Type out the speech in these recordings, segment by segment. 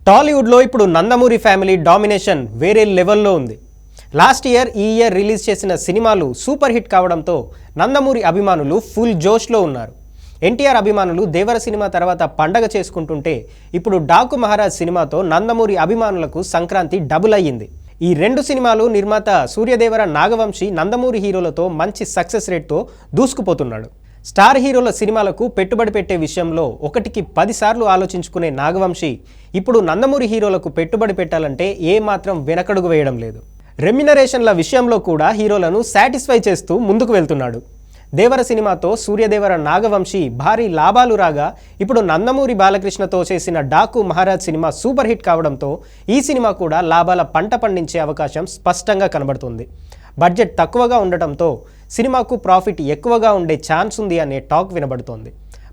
టాలీవుడ్లో ఇప్పుడు Nandamuri family domination వేరే లెవెల్లో ఉంది. లాస్ట్ ఈ ఇయర్ రిలీజ్ చేసిన సినిమాలు సూపర్ హిట్ కావడంతో నందమూరి అభిమానులు ఫుల్ జోష్లో ఉన్నారు. ఎన్టీఆర్ అభిమానులు దేవర సినిమా తర్వాత పండగ చేసుకుంటుంటే ఇప్పుడు డాకు మహారాజ్ సినిమాతో నందమూరి అభిమానులకు సంక్రాంతి డబుల్ అయ్యింది. ఈ రెండు సినిమాలు నిర్మాత సూర్యదేవర నాగవంశీ నందమూరి హీరోలతో మంచి సక్సెస్ రేట్తో దూసుకుపోతున్నాడు. స్టార్ హీరోల సినిమాలకు పెట్టుబడి పెట్టే విషయంలో 1కి 10 సార్లు ఆలోచించుకునే నాగవంశీ ఇప్పుడు నందమూరి హీరోలకు పెట్టుబడి పెట్టాలంటే ఏమాత్రం వెనకడుగు వేయడం లేదు. రెమ్యునరేషన్ల విషయంలో కూడా హీరోలను సాటిస్ఫై చేస్తూ ముందుకు వెళ్తున్నాడు. దేవర సినిమాతో సూర్యదేవర నాగవంశీ భారీ లాభాలు రాగా ఇప్పుడు నందమూరి బాలకృష్ణతో చేసిన Daaku Maharaj cinema super hit కావడంతో ఈ సినిమా కూడా లాభాల పంట పండించే అవకాశం స్పష్టంగా కనబడుతుంది. బడ్జెట్ తక్కువగా ఉండటంతో సినిమాకు ప్రాఫిట్ ఎక్కువగా ఉండే ఛాన్స్ ఉంది అనే టాక్ వినబడుతోంది.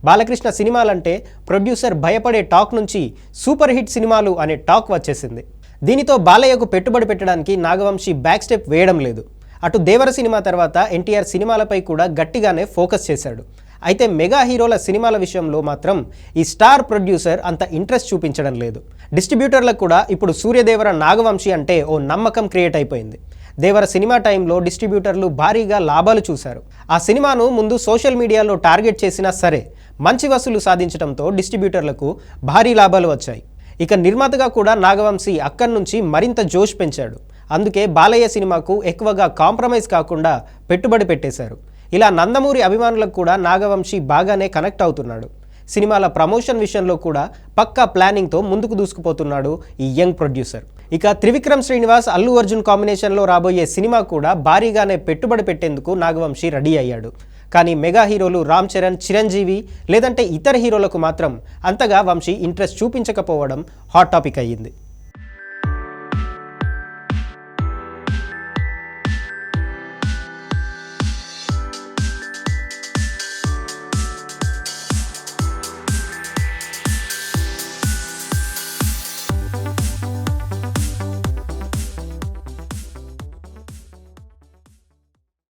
బాలకృష్ణ సినిమాలంటే ప్రొడ్యూసర్ భయపడే టాక్ నుంచి సూపర్ హిట్ సినిమాలు అనే టాక్ వచ్చేసింది. దీనితో బాలయ్యకు పెట్టుబడి పెట్టడానికి నాగవంశీ బ్యాక్ స్టెప్ వేయడం లేదు. అటు దేవర సినిమా తర్వాత ఎన్టీఆర్ సినిమాలపై కూడా గట్టిగానే ఫోకస్ చేశాడు. అయితే మెగా హీరోల సినిమాల విషయంలో మాత్రం ఈ స్టార్ ప్రొడ్యూసర్ అంత ఇంట్రెస్ట్ చూపించడం లేదు. డిస్ట్రిబ్యూటర్లకు కూడా ఇప్పుడు సూర్యదేవర నాగవంశీ అంటే ఓ నమ్మకం క్రియేట్ అయిపోయింది. దేవర సినిమా టైంలో డిస్ట్రిబ్యూటర్లు భారీగా లాభాలు చూశారు. ఆ సినిమాను ముందు సోషల్ మీడియాలో టార్గెట్ చేసినా సరే మంచి వసూలు సాధించడంతో డిస్ట్రిబ్యూటర్లకు భారీ లాభాలు వచ్చాయి. ఇక నిర్మాతగా కూడా నాగవంశీ అక్కడి నుంచి మరింత జోష్ పెంచాడు. అందుకే బాలయ్య సినిమాకు ఎక్కువగా కాంప్రమైజ్ కాకుండా పెట్టుబడి పెట్టేశారు. ఇలా నందమూరి అభిమానులకు కూడా నాగవంశీ బాగానే కనెక్ట్ అవుతున్నాడు. సినిమాల ప్రమోషన్ విషయంలో కూడా పక్కా ప్లానింగ్తో ముందుకు దూసుకుపోతున్నాడు ఈ యంగ్ ప్రొడ్యూసర్. ఇక త్రివిక్రమ్ శ్రీనివాస్ అల్లు అర్జున్ కాంబినేషన్లో రాబోయే సినిమా కూడా భారీగానే పెట్టుబడి పెట్టేందుకు నాగవంశీ రెడీ అయ్యాడు. కానీ మెగా హీరోలు రామ్ చరణ్, చిరంజీవి లేదంటే ఇతర హీరోలకు మాత్రం అంతగా వంశీ ఇంట్రెస్ట్ చూపించకపోవడం హాట్ టాపిక్ అయ్యింది.